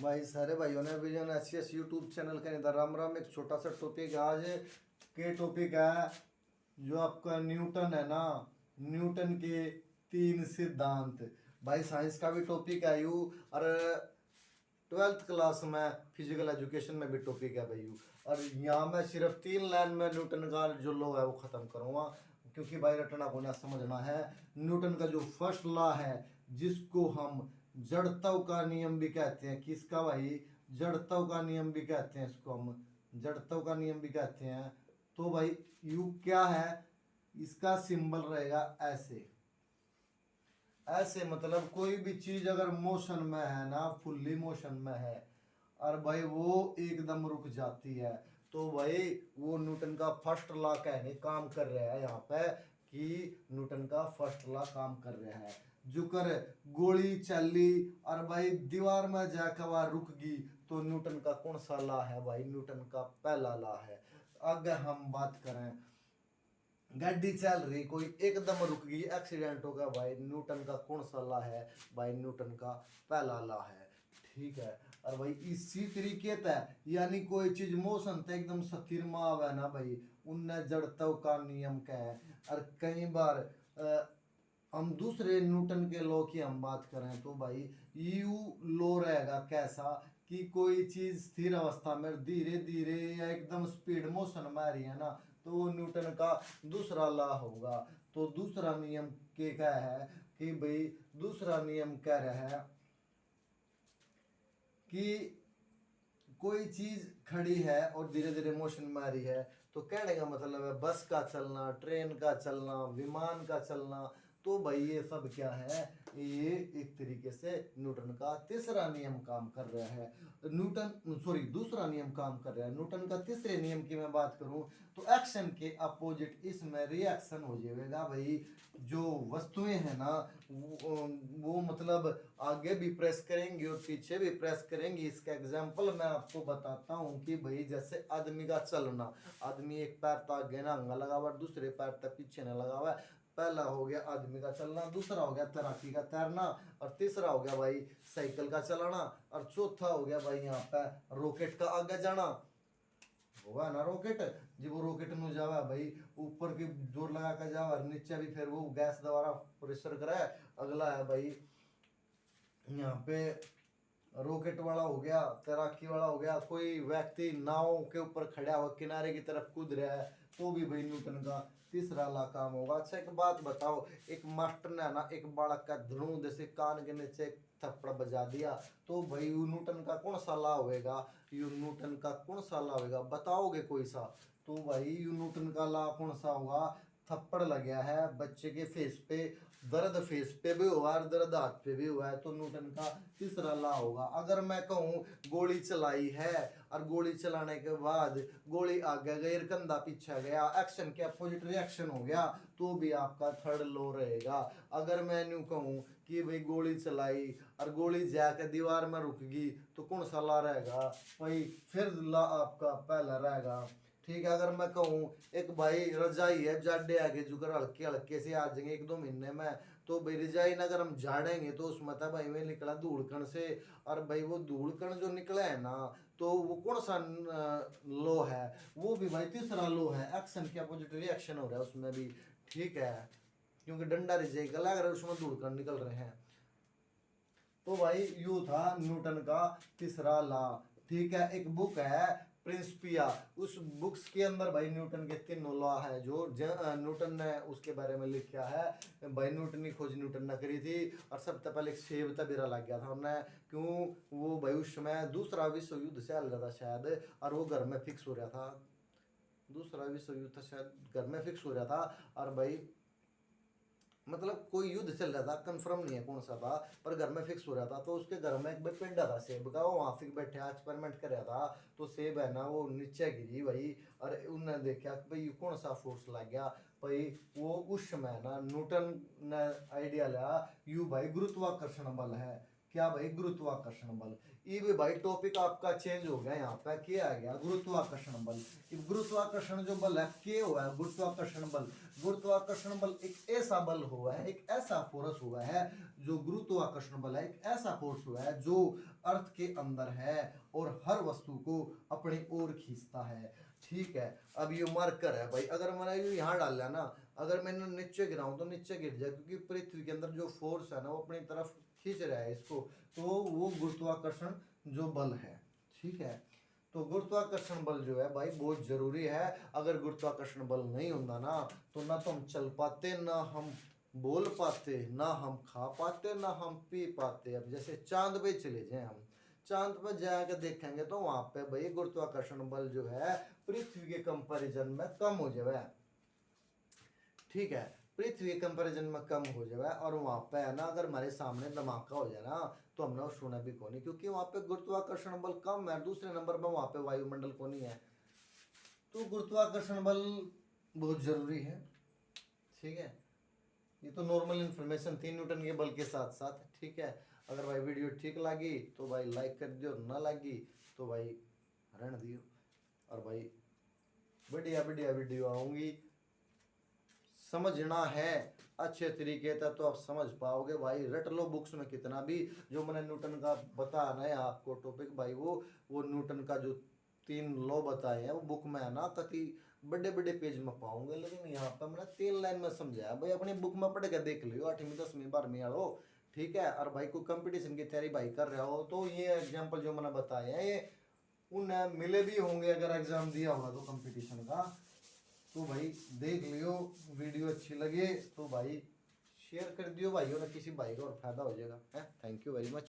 भाई सारे भाइयों ने विजन एस यूट्यूब चैनल के अंदर राम राम। एक छोटा सा टॉपिक आज के टॉपिक है जो आपका न्यूटन है ना, न्यूटन के तीन सिद्धांत। भाई साइंस का भी टॉपिक है यू, और 12th क्लास में फिजिकल एजुकेशन में भी टॉपिक है भाई यू। और यहाँ मैं सिर्फ 3 लाइन में न्यूटन का जो लॉ है वो ख़त्म करूँगा, क्योंकि भाई रटना को ना समझना है। न्यूटन का जो फर्स्ट लॉ है जिसको हम जड़त्व का नियम भी कहते हैं, किसका भाई? जड़त्व का नियम भी कहते हैं, इसको हम जड़त्व का नियम भी कहते हैं। तो भाई यू क्या है, इसका सिंबल रहेगा ऐसे। ऐसे मतलब कोई भी चीज अगर मोशन में है ना, फुल्ली मोशन में है, और भाई वो एकदम रुक जाती है, तो भाई वो न्यूटन का फर्स्ट लॉ कहने काम कर रहा है यहाँ पे, कि न्यूटन का फर्स्ट लॉ काम कर रहा है। जो कर गोली चली और भाई दीवार में जाकर वह रुक गई, तो न्यूटन का कौन सा लॉ है भाई? न्यूटन का पहला लॉ है। अगर हम बात करें गाड़ी चल रही, कोई एकदम रुक गई, एक्सीडेंट हो गया, भाई न्यूटन का कौन सा लॉ है भाई? न्यूटन का पहला लॉ है। ठीक है। और भाई इसी तरीके से यानी कोई चीज मोशन तो एकदम स्थिर में आवे ना भाई, उनने जड़त्व का नियम का है। और कई बार हम दूसरे न्यूटन के लॉ की हम बात करें तो भाई यू लॉ रहेगा कैसा, कि कोई चीज स्थिर अवस्था में धीरे धीरे या एकदम स्पीड मोशन में आ रही है ना, तो वो न्यूटन का दूसरा लॉ होगा। तो दूसरा नियम के क्या है कि भाई दूसरा नियम कह रहा है कि कोई चीज खड़ी है और धीरे धीरे मोशन में आ रही है, तो कहने का मतलब है बस का चलना, ट्रेन का चलना, विमान का चलना। तो भाई ये सब क्या है? ये एक तरीके से न्यूटन का तीसरा नियम काम कर रहा है। न्यूटन सॉरी दूसरा नियम काम कर रहा है। न्यूटन का तीसरे नियम की मैं बात करूं तो एक्शन के अपोजिट इसमें रिएक्शन हो जाएगा भाई। जो वस्तुएं हैं ना वो मतलब आगे भी प्रेस करेंगी और पीछे भी प्रेस करेंगी। इसका एग्जांपल मैं आपको बताता हूँ कि भाई जैसे आदमी का चलना, आदमी एक पैर तो आगे ना अंगा लगा हुआ, दूसरे पैर तक पीछे ना लगा हुआ है। पहला हो गया आदमी का चलना, दूसरा हो गया तैराकी का तैरना, और तीसरा हो गया भाई साइकिल का चलाना, और चौथा हो गया भाई यहाँ पे रॉकेट का आगे जाना। होगा ना रॉकेट, जब वो रॉकेट में जावा भाई ऊपर की जोर लगा कर जावा, नीचे भी फिर वो गैस द्वारा प्रेशर कराए। अगला है भाई यहाँ पे रॉकेट वाला हो गया, तैराकी वाला हो गया, कोई व्यक्ति नाव के ऊपर खड़ा हुआ किनारे की तरफ कूद रहा है, तो भी भाई न्यूटन का तीसरा ला काम होगा। अच्छा एक बात बताओ, एक मास्टर ने ना एक बालक का धनु जैसे कान के नीचे एक थप्पड़ बजा दिया, तो भाई यू न्यूटन का कौन सा ला होगा? यू न्यूटन का कौन सा ला होगा बताओगे कोई सा? तो भाई यू न्यूटन का ला कौन सा होगा? थप्पड़ लग गया है बच्चे के फेस पे, दर्द फेस पे भी हुआ और दर्द हाथ पे भी हुआ है, तो न्यूटन का तीसरा लॉ होगा। अगर मैं कहूँ गोली चलाई है और गोली चलाने के बाद गोली आगे गई, कंधा पीछे गया, एक्शन के अपोजिट रिएक्शन हो गया, तो भी आपका थर्ड लॉ रहेगा। अगर मैं यूं कहूँ कि भाई गोली चलाई और गोली जाकर दीवार में रुक गई, तो कौन सा लॉ रहेगा भाई? फिर लॉ आपका पहला रहेगा। ठीक है। अगर मैं कहूँ एक भाई रजाई है, जाडे आगे जुगर हल्के हल्के से आ जाएंगे 1-2 महीने में, तो भाई रजाई ना अगर हम झाड़ेंगे तो उसमें था भाई में निकला धूल कण से, और भाई वो धूल कण जो निकला है ना, तो वो कौन सा लो है? वो भी भाई तीसरा लो है। एक्शन के अपोजिट रिएक्शन हो रहा है उसमें भी। ठीक है, क्योंकि डंडा रजाई का लग रहा है, उसमें धूल कण निकल रहे हैं। तो भाई यू था न्यूटन का तीसरा लॉ। ठीक है। एक बुक है प्रिंसिपिया, उस बुक्स के अंदर भाई न्यूटन के तीनों लॉ है जो न्यूटन ने उसके बारे में लिखा है। भाई न्यूटन की खोज न्यूटन ने करी थी, और सबसे पहले एक सेब तबेरा लग गया था उन्हें, क्यों? वो भाई उस समय दूसरा विश्व युद्ध चल रहा था शायद, और वो घर में फिक्स हो रहा था। दूसरा विश्व युद्ध शायद घर में फिक्स हो रहा था, और भाई मतलब कोई युद्ध चल रहा था, कंफर्म नहीं है कौन सा था, पर घर में फिक्स हो रहा था। तो उसके घर में एक भाई पेंडा था सेब का, वो वहां फिर बैठे एक्सपेरिमेंट कर रहा था, तो सेब है ना वो नीचे गिरी भाई, और उन्होंने देखा कि भाई कौन सा फोर्स लग गया भाई। वो उस समय ना न्यूटन ने आइडिया लिया, यू भाई गुरुत्वाकर्षण बल है। क्या भाई, गुरुत्वाकर्षण बल। ये भी भाई टॉपिक आपका चेंज हो गया, यहाँ पे क्या आ गया, गुरुत्वाकर्षण बल। गुरुत्वाकर्षण जो बल है क्या हुआ है, गुरुत्वाकर्षण बल। गुरुत्वाकर्षण बल एक ऐसा बल हुआ है, एक ऐसा फोर्स हुआ है, जो गुरुत्वाकर्षण बल है एक ऐसा फोर्स हुआ है जो अर्थ के अंदर है और हर वस्तु को अपनी ओर खींचता है। ठीक है, अब ये मार्कर है भाई, अगर मैंने ये यहाँ डाल लिया ना, अगर मैंने नीचे गिराऊं तो नीचे गिर जाए, क्योंकि पृथ्वी के अंदर जो फोर्स है ना वो अपनी तरफ खींच रहा है इसको, तो वो गुरुत्वाकर्षण जो बल है। ठीक है, तो गुरुत्वाकर्षण बल जो है भाई बहुत जरूरी है। अगर गुरुत्वाकर्षण बल नहीं होता ना तो ना तो हम चल पाते, ना हम बोल पाते, ना हम खा पाते, ना हम पी पाते। अब जैसे चांद पे चले जाए, हम चांद पर जाकर देखेंगे तो वहां पे भाई गुरुत्वाकर्षण बल जो है पृथ्वी के कंपैरिजन में कम हो जाए। ठीक है, पृथ्वी कंपैरिजन में कम हो जाए, और वहां पे है ना अगर हमारे सामने धमाका हो जाए ना तो हमने वो सुना भी कौन, क्योंकि वहां पे गुरुत्वाकर्षण बल कम है, दूसरे नंबर पर वहां पे वायुमंडल कौन है। तो गुरुत्वाकर्षण बल बहुत जरूरी है। ठीक है, ये तो नॉर्मल इन्फॉर्मेशन थी न्यूटन के बल के साथ साथ। ठीक है, अगर भाई वीडियो ठीक लगी तो भाई लाइक कर दियो, ना लगी तो भाई रहने दियो। और भाई बढ़िया बढ़िया वीडियो आऊंगी, समझना है अच्छे तरीके से तो आप समझ पाओगे भाई। रट लो बुक्स में कितना भी, जो मैंने न्यूटन का बता रहा है आपको टॉपिक भाई, वो न्यूटन का जो 3 लॉ बताए हैं वो बुक में है ना कति बड़े बड़े पेज में पाओगे, लेकिन यहाँ पर मैंने 3 लाइन में समझाया भाई, अपनी बुक में पढ़ के देख लियो 8वीं 10वीं 12वीं वालो। ठीक है, और भाई कोई कंपटीशन की तैयारी भाई कर रहा हो तो ये एग्जाम्पल जो मैंने बताए हैं ये उन्हें मिले भी होंगे, अगर एग्जाम दिया होगा तो कंपटीशन का। तो भाई देख लियो, वीडियो अच्छी लगे तो भाई शेयर कर दियो भाइयों ने, किसी भाई का और फायदा हो जाएगा। है, थैंक यू वेरी मच।